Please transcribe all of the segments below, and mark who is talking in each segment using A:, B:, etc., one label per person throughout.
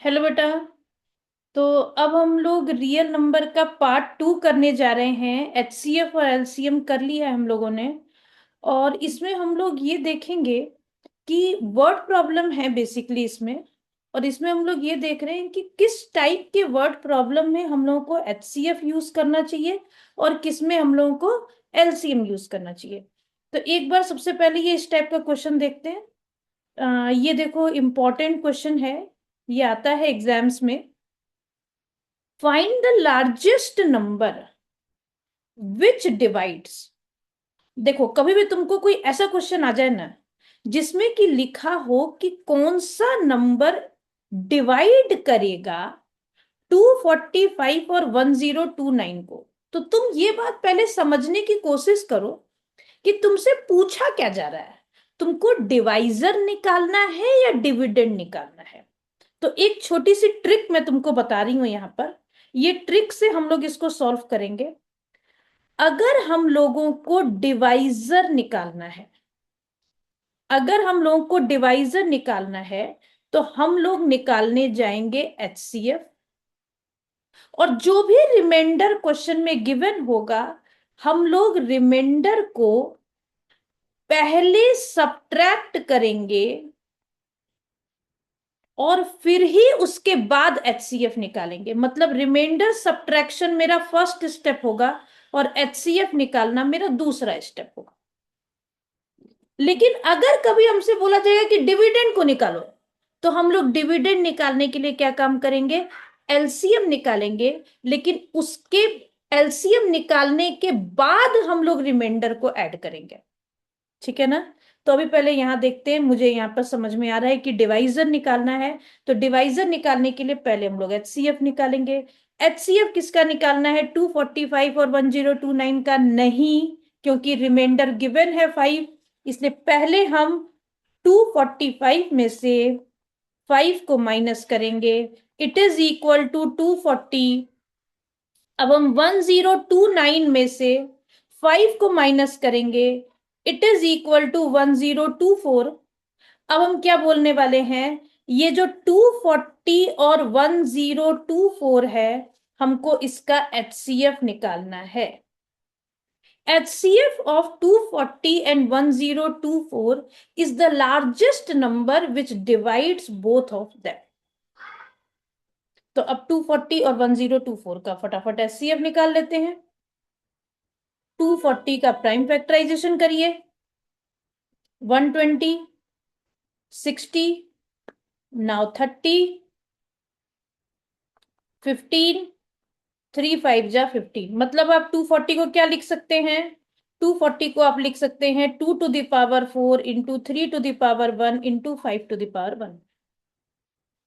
A: Hello बेटा। तो अब हम लोग रियल नंबर का पार्ट 2 करने जा रहे हैं। एचसीएफ और एलसीएम कर लिया है हम लोगों ने। और इसमें हम लोग ये देखेंगे कि वर्ड प्रॉब्लम है बेसिकली इसमें। और इसमें हम लोग ये देख रहे हैं कि किस टाइप के वर्ड प्रॉब्लम में हम लोगों को एचसीएफ यूज करना चाहिए और किस में हम लोगों को एलसीएम यूज करना चाहिए। तो एक बार सबसे पहले ये इस टाइप का क्वेश्चन देखते हैं। ये देखो इम्पोर्टेंट क्वेश्चन है। ये आता है एग्जाम्स में। Find the largest number which divides. देखो कभी भी तुमको कोई ऐसा क्वेश्चन आ जाए ना जिसमें कि लिखा हो कि कौन सा नंबर डिवाइड करेगा 245 और 1029 को, तो तुम ये बात पहले समझने की कोशिश करो कि तुमसे पूछा क्या जा रहा है। तुमको डिवाइजर निकालना है या डिविडेंड निकालना है। तो एक छोटी सी ट्रिक मैं तुमको बता रही हूं यहां पर। ये ट्रिक से हम लोग इसको सॉल्व करेंगे। अगर हम लोगों को डिवाइजर निकालना है, अगर हम लोगों को डिवाइजर निकालना है तो हम लोग निकालने जाएंगे एचसीएफ। और जो भी रिमाइंडर क्वेश्चन में गिवन होगा हम लोग रिमाइंडर को पहले सब्ट्रैक्ट करेंगे और फिर ही उसके बाद एचसीएफ निकालेंगे। मतलब रिमाइंडर सब्ट्रैक्शन मेरा फर्स्ट स्टेप होगा और एचसीएफ निकालना मेरा दूसरा स्टेप होगा। लेकिन अगर कभी हमसे बोला जाएगा कि डिविडेंड को निकालो, तो हम लोग डिविडेंड निकालने के लिए क्या काम करेंगे, एलसीएम निकालेंगे। लेकिन उसके एलसीएम निकालने के बाद हम लोग रिमाइंडर को ऐड करेंगे। ठीक है ना। तो अभी पहले यहां देखते हैं। मुझे यहां पर समझ में आ रहा है कि डिवाइजर निकालना है। तो डिवाइजर निकालने के लिए पहले हम लोग एचसीएफ निकालेंगे। एचसीएफ किसका निकालना है, 245 और 1029 का नहीं, क्योंकि रिमाइंडर गिवन है 5। इसलिए पहले हम 245 में से 5 को माइनस करेंगे। It is equal to 240। अब हम 1029 में से 5 को माइनस करेंगे। It is equal to 1024। अब हम क्या बोलने वाले हैं, ये जो 240 और 1024 है, हमको इसका एचसीएफ निकालना है। HCF of 240 and 1024 is the largest number which divides both of them. तो अब 240 और 1024 का फटाफट HCF निकाल लेते हैं। 240 का प्राइम फैक्टराइजेशन करिए। 120, 60, नाउ 30, 15, 3 5 जा 15। मतलब आप 240 को क्या लिख सकते हैं, 240 को आप लिख सकते हैं 2 to the power 4 into 3 to the power 1 into 5 to the power 1।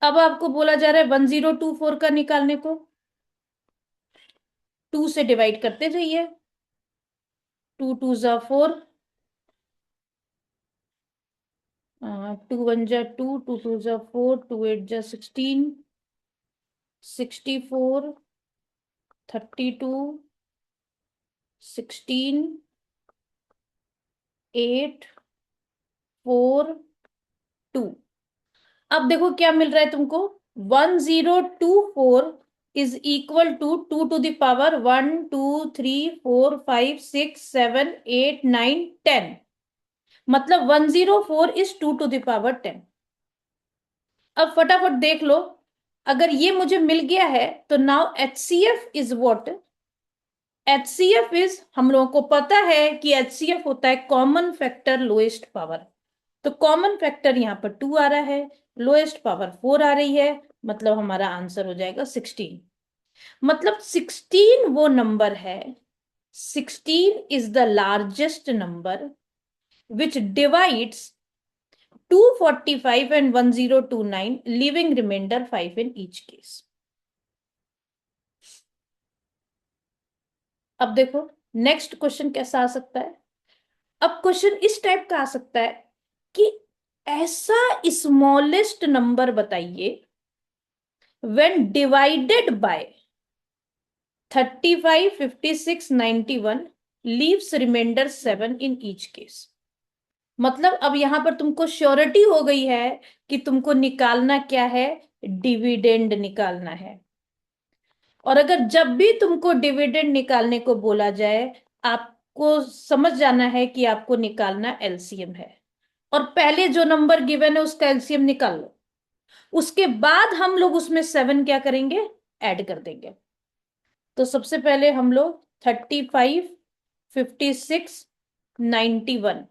A: अब आपको बोला जा रहा है 1024 का निकालने को। 2 से डिवाइड करते जाइए। 2 2 जा 4, 2 1 जा 2, 2 2 जा 4, 2 8 जा 16, 64, 32, 16, 8, 4, 2। अब देखो क्या मिल रहा है तुमको, 1024 is equal to 2 to the power 1 2 3 4 5 6 7 8 9 10। मतलब 104 इज 2 to the power 10। अब फटाफट देख लो, अगर ये मुझे मिल गया है तो now HCF is what, HCF is, हम लोगों को पता है कि एचसीएफ होता है कॉमन फैक्टर लोएस्ट पावर। तो कॉमन फैक्टर यहाँ पर 2 आ रहा है, लोएस्ट पावर 4 आ रही है, मतलब हमारा आंसर हो जाएगा 16। मतलब 16 वो नंबर है, 16 is the largest number which divides 245 and 1029, leaving remainder 5 in each case। अब देखो नेक्स्ट क्वेश्चन कैसा आ सकता है। अब क्वेश्चन इस टाइप का आ सकता है कि ऐसा स्मॉलेस्ट नंबर बताइए when divided by 35 56 91 leaves remainder 7 in each case। मतलब अब यहां पर तुमको श्योरिटी हो गई है कि तुमको निकालना क्या है, डिविडेंड निकालना है। और अगर जब भी तुमको डिविडेंड निकालने को बोला जाए, आपको समझ जाना है कि आपको निकालना एलसीएम है। और पहले जो नंबर गिवन है उसका एलसीएम निकाल लो, उसके बाद हम लोग उसमें 7 क्या करेंगे, ऐड कर देंगे। तो सबसे पहले हम लोग 35, 56, 91,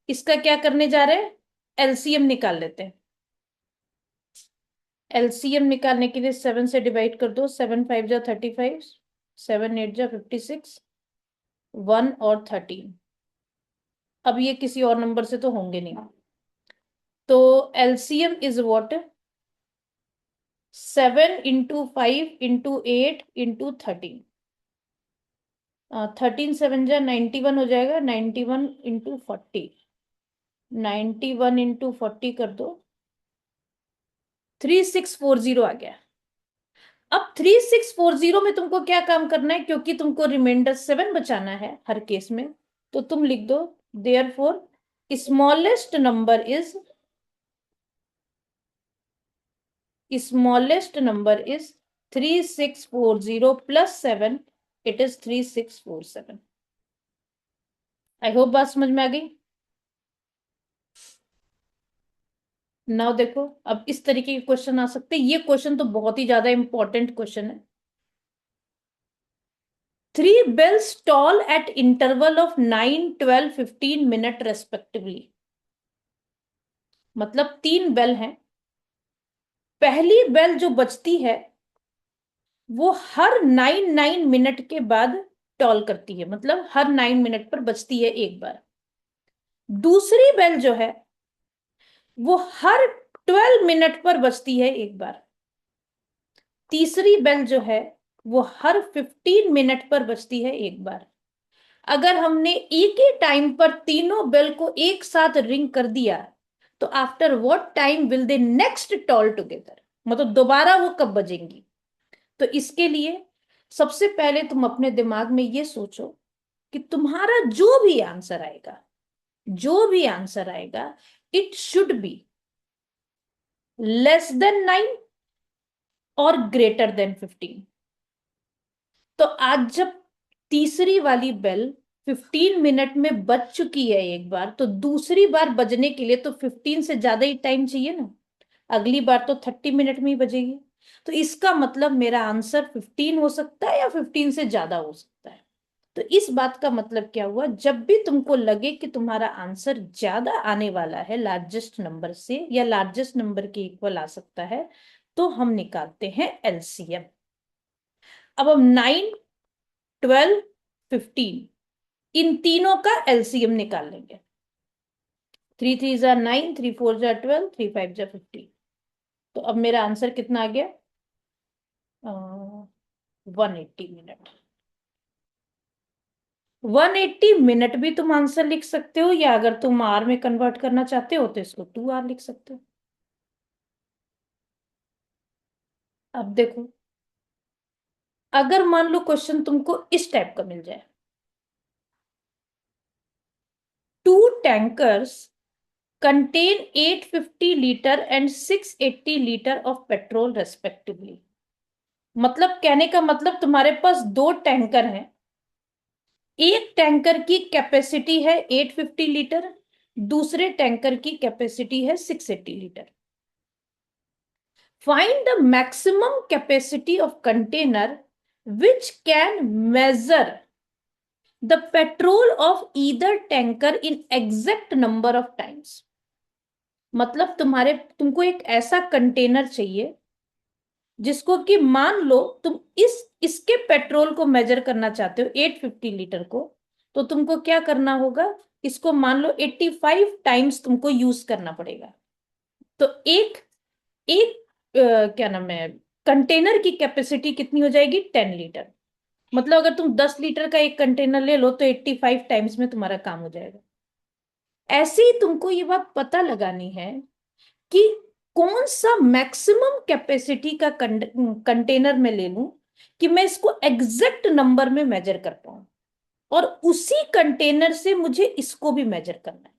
A: इसका क्या करने जा रहे हैं, एलसीएम निकाल लेते हैं। एलसीएम निकालने के लिए 7 से डिवाइड कर दो, 7 5 जा 35, 7 8 जा 56, 1 और 13। अब ये किसी और नंबर से तो होंगे नहीं, तो एलसीएम इज व्हाट, 7 × 5 × 8 × 13। 13 7 जा 91 हो जाएगा, 91 × 40, 91 × 40 कर दो, 3640 आ गया। अब 3640 में तुमको क्या काम करना है, क्योंकि तुमको रिमाइंडर 7 बचाना है हर केस में, तो तुम लिख दो therefore smallest number is 3640 plus 7, it is 3647। I hope बात समझ में आ गई। नाउ देखो, अब इस तरीके के क्वेश्चन आ सकते हैं। ये क्वेश्चन तो बहुत ही ज्यादा इंपॉर्टेंट क्वेश्चन है। 3 bells toll at interval of 9, 12, 15 minute respectively। मतलब 3 बेल हैं, पहली बेल जो बजती है वो हर 9 9 मिनट के बाद टॉल करती है, मतलब हर 9 मिनट पर बजती है एक बार। दूसरी बेल जो है वो हर 12 मिनट पर बजती है एक बार। तीसरी बेल जो है वो हर 15 मिनट पर बजती है एक बार। अगर हमने एक ही टाइम पर तीनों बेल को एक साथ रिंग कर दिया, तो after what time will they next toll together, मतलब दोबारा वो कब बजेंगी। तो इसके लिए सबसे पहले तुम अपने दिमाग में ये सोचो कि तुम्हारा जो भी आंसर आएगा it should be less than 9 और ग्रेटर देन 15। तो आज जब तीसरी वाली बेल 15 मिनट में बज चुकी है एक बार, तो दूसरी बार बजने के लिए तो 15 से ज्यादा ही टाइम चाहिए ना। अगली बार तो 30 मिनट में ही बजेगी। तो इसका मतलब मेरा आंसर 15 हो सकता है या 15 से ज्यादा हो सकता है। तो इस बात का मतलब क्या हुआ, जब भी तुमको लगे कि तुम्हारा आंसर ज्यादा आने वाला है लार्जेस्ट नंबर से या लार्जेस्ट नंबर के इक्वल आ सकता है, तो हम निकालते हैं एलसीएम। अब हम 9, 12, 15 इन तीनों का एलसीएम निकाल लेंगे। 3 3 जा 9, 3 4 जा 12, 3 5 जा 15। तो अब मेरा आंसर कितना आ गया, 180 मिनट। 180 मिनट भी तुम आंसर लिख सकते हो, या अगर तुम आर में कन्वर्ट करना चाहते हो तो इसको 2 आर लिख सकते हो। अब देखो, अगर मान लो क्वेश्चन तुमको इस टाइप का मिल जाए, 2 tankers contain 850 litre and 680 litre of petrol respectively. मतलब कहने का मतलब तुम्हारे पास 2 टैंकर हैं, एक टैंकर की कैपेसिटी है 850 लीटर, दूसरे टैंकर की कैपेसिटी है 680 litre. Find the maximum capacity of container which can measure the petrol of either tanker in exact number of times. मतलब तुमको एक ऐसा कंटेनर चाहिए जिसको कि मान लो तुम इसके पेट्रोल को मेजर करना चाहते हो 850 लीटर को, तो तुमको क्या करना होगा, इसको मान लो 85 टाइम्स तुमको यूज करना पड़ेगा। तो एक एक क्या नाम है, कंटेनर की कैपेसिटी कितनी हो जाएगी, 10 लीटर। मतलब अगर तुम 10 लीटर का एक कंटेनर ले लो तो 85 टाइम्स में तुम्हारा काम हो जाएगा। ऐसे ही तुमको ये बात पता लगानी है कि कौन सा मैक्सिमम कैपेसिटी का कंटेनर में ले लूं कि मैं इसको एग्जैक्ट नंबर में मेजर कर पाऊं, और उसी कंटेनर से मुझे इसको भी मेजर करना है।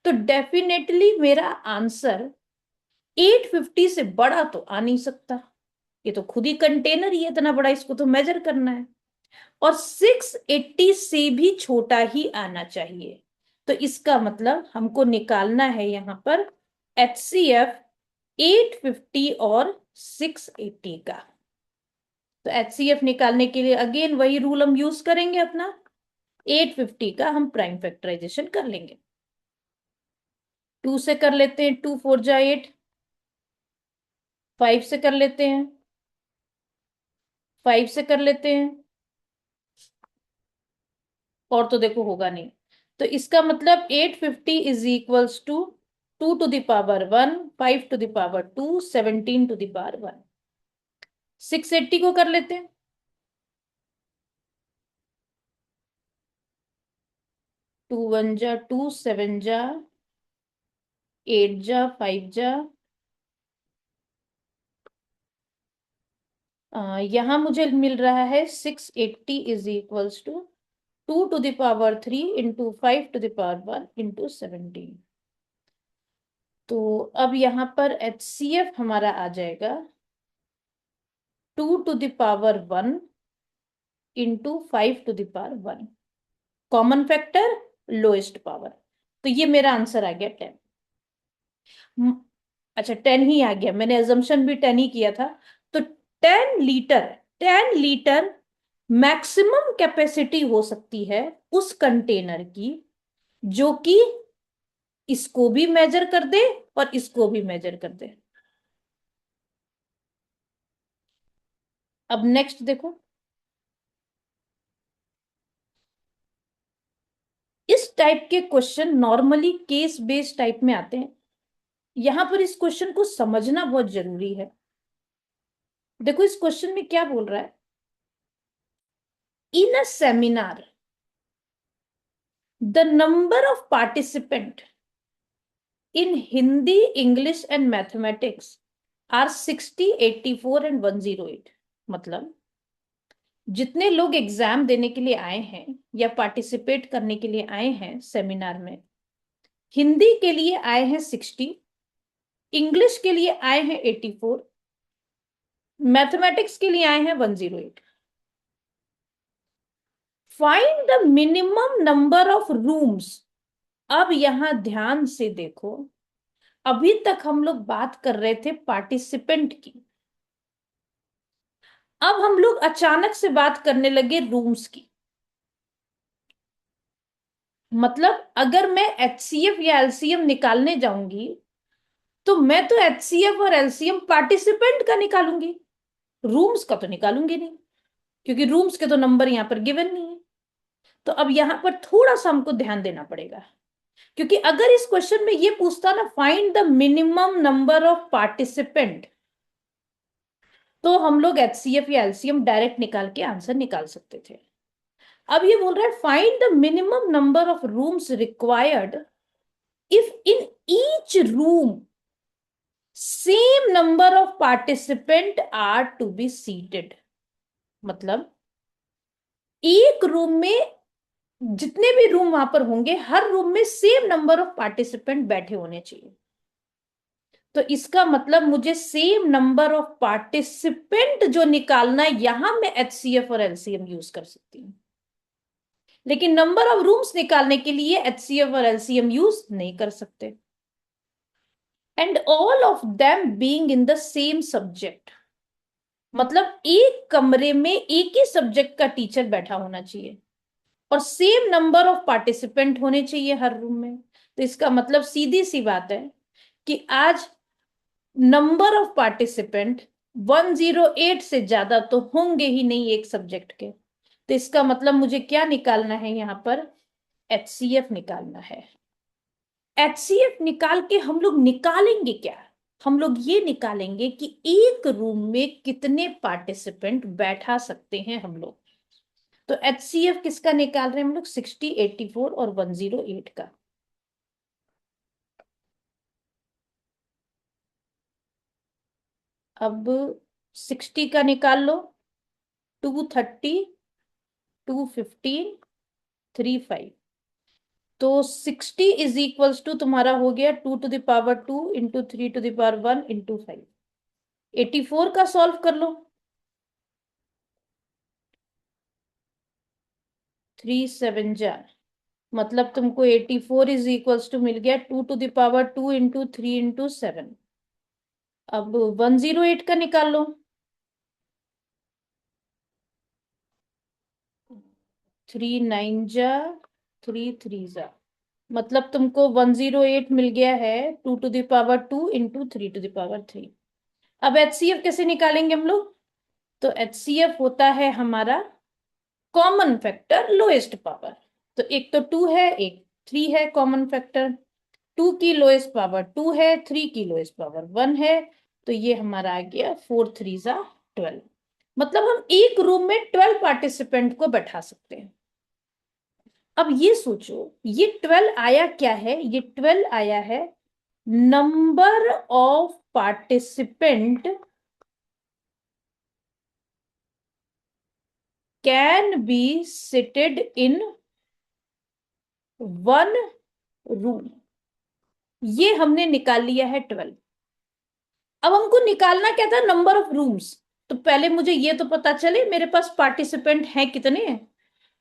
A: तो डेफिनेटली मेरा आंसर 850 से बड़ा तो आ नहीं सकता, ये तो खुद ही कंटेनर ही है इतना बड़ा, इसको तो मेजर करना है। और 680 से भी छोटा ही आना चाहिए। तो इसका मतलब हमको निकालना है यहां पर HCF 850 और 680 का। तो HCF निकालने के लिए अगेन वही रूल हम यूज करेंगे अपना, 850 का हम प्राइम फैक्टराइजेशन कर लेंगे। 2 से कर लेते हैं, 2 4 जा 8, 5 से कर लेते हैं, 5 से कर लेते हैं, और तो देखो होगा नहीं। तो इसका मतलब 850 is equals to 2 to the power 1, 5 to the power 2, 17 to the power 1। 680 को कर लेते हैं, 2 1 जा 2, 7 जा 8 जा 5 जा, यहां मुझे मिल रहा है 680 is equals to 2 to the power 3 into 5 to the power 1 into 17। तो अब यहां पर HCF हमारा आ जाएगा 2 to the power 1 into 5 to the power 1, common factor lowest power. तो ये मेरा आंसर आ गया 10। अच्छा 10 ही आ गया, मैंने एजम्पशन भी 10 ही किया था। तो 10 लीटर, 10 लीटर मैक्सिमम कैपेसिटी हो सकती है उस कंटेनर की जो कि इसको भी मेजर कर दे और इसको भी मेजर कर दे। अब नेक्स्ट देखो, इस टाइप के question normally case based type में आते हैं। यहां पर इस क्वेश्चन को समझना बहुत जरूरी है। देखो इस क्वेश्चन में क्या बोल रहा है, in a seminar the number of participant in Hindi, English and mathematics are 60, 84 and 108। मतलब जितने लोग एग्जाम देने के लिए आए हैं या पार्टिसिपेट करने के लिए आए हैं सेमिनार में, हिंदी के लिए आए हैं 60, इंग्लिश के लिए आए हैं 84, मैथमेटिक्स के लिए आए हैं 108। Find the minimum number of rooms. अब यहां ध्यान से देखो, अभी तक हम लोग बात कर रहे थे पार्टिसिपेंट की, अब हम लोग अचानक से बात करने लगे रूम्स की। मतलब अगर मैं HCF या LCM निकालने जाऊंगी तो मैं तो HCF और LCM पार्टिसिपेंट का निकालूंगी, रूम्स का तो निकालूंगी नहीं, क्योंकि रूम्स के तो नंबर यहां पर गिवन नहीं है। तो अब यहां पर थोड़ा सा हमको ध्यान देना पड़ेगा, क्योंकि अगर इस क्वेश्चन में ये पूछता ना find the minimum number of participant, तो हम लोग HCF या LCM डायरेक्ट निकाल के आंसर निकाल सकते थे। अब ये बोल रहा है find the minimum number of rooms required if in each room same number of participant are to be seated. मतलब एक रूम में जितने भी रूम वहां पर होंगे, हर रूम में सेम नंबर ऑफ पार्टिसिपेंट बैठे होने चाहिए। तो इसका मतलब मुझे सेम नंबर ऑफ पार्टिसिपेंट जो निकालना है, यहां मैं HCF और LCM यूज कर सकती हूँ, लेकिन नंबर ऑफ रूम्स निकालने के लिए HCF और LCM यूज नहीं कर सकते। And all of them being in the same subject, मतलब एक कमरे में एक ही सब्जेक्ट का टीचर बैठा होना चाहिए और सेम नंबर ऑफ पार्टिसिपेंट होने चाहिए हर रूम में। तो इसका मतलब सीधी सी बात है कि आज नंबर ऑफ पार्टिसिपेंट 108 से ज्यादा तो होंगे ही नहीं एक सब्जेक्ट के। तो इसका मतलब मुझे क्या निकालना है यहां पर, HCF निकालना है। HCF निकाल के हम लोग निकालेंगे क्या, हम लोग ये निकालेंगे कि एक रूम में कितने पार्टिसिपेंट बैठा सकते हैं हम लोग। तो HCF किसका निकाल रहे हैं हम लोग, 60, 84 और 108 का। अब 60 का निकाल लो, 230, 215, 35। तो 60 इज इक्वल्स टू तुम्हारा हो गया 2 to the power 2 into 3 to the power 1 into 5। 84 का सॉल्व कर लो। 3 7 जा, मतलब तुमको 84 इज इक्वल्स टू मिल गया 2 to the power 2 into 3 into 7। अब 108 का निकाल लो। 3 9 जा, 3 3 जा, मतलब तुमको 108 मिल गया है 2 to the power 2 into 3 to the power 3। अब एचसीएफ कैसे निकालेंगे हम लोग? तो एचसीएफ होता है हमारा कॉमन फैक्टर लोएस्ट पावर। तो एक तो 2 है, एक 3 है कॉमन फैक्टर। 2 की लोएस्ट पावर 2 है, 3 की लोएस्ट पावर 1 है। तो ये हमारा आ गया 4 3 जा 12। मतलब हम एक रूम में 12 पार्टिसिपेंट को बैठा सकते हैं। अब ये सोचो, ये 12 आया क्या है? ये 12 आया है number of participant can be seated in one room. ये हमने निकाल लिया है 12। अब हमको निकालना क्या था? Number of rooms. तो पहले मुझे ये तो पता चले मेरे पास पार्टिसिपेंट हैं कितने हैं।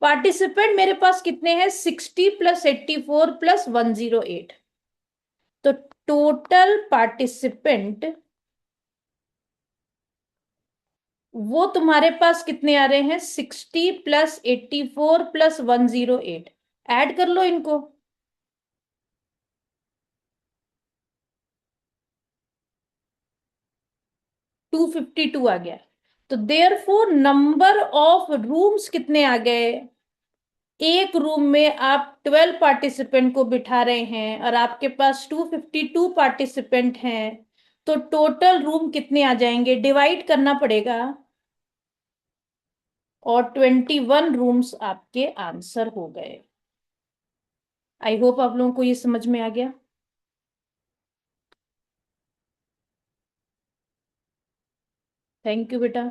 A: पार्टिसिपेंट मेरे पास कितने हैं? 60 प्लस 84 प्लस 108। तो टोटल पार्टिसिपेंट वो तुम्हारे पास कितने आ रहे हैं? 60 प्लस 84 प्लस 108। ऐड कर लो इनको। 252 आ गया। तो देयरफॉर नंबर ऑफ रूम्स कितने आ गए? एक रूम में आप 12 पार्टिसिपेंट को बिठा रहे हैं और आपके पास 252 पार्टिसिपेंट हैं। तो टोटल रूम कितने आ जाएंगे? डिवाइड करना पड़ेगा। और 21 रूम्स आपके आंसर हो गए। आई होप आप लोगों को ये समझ में आ गया। थैंक यू बेटा।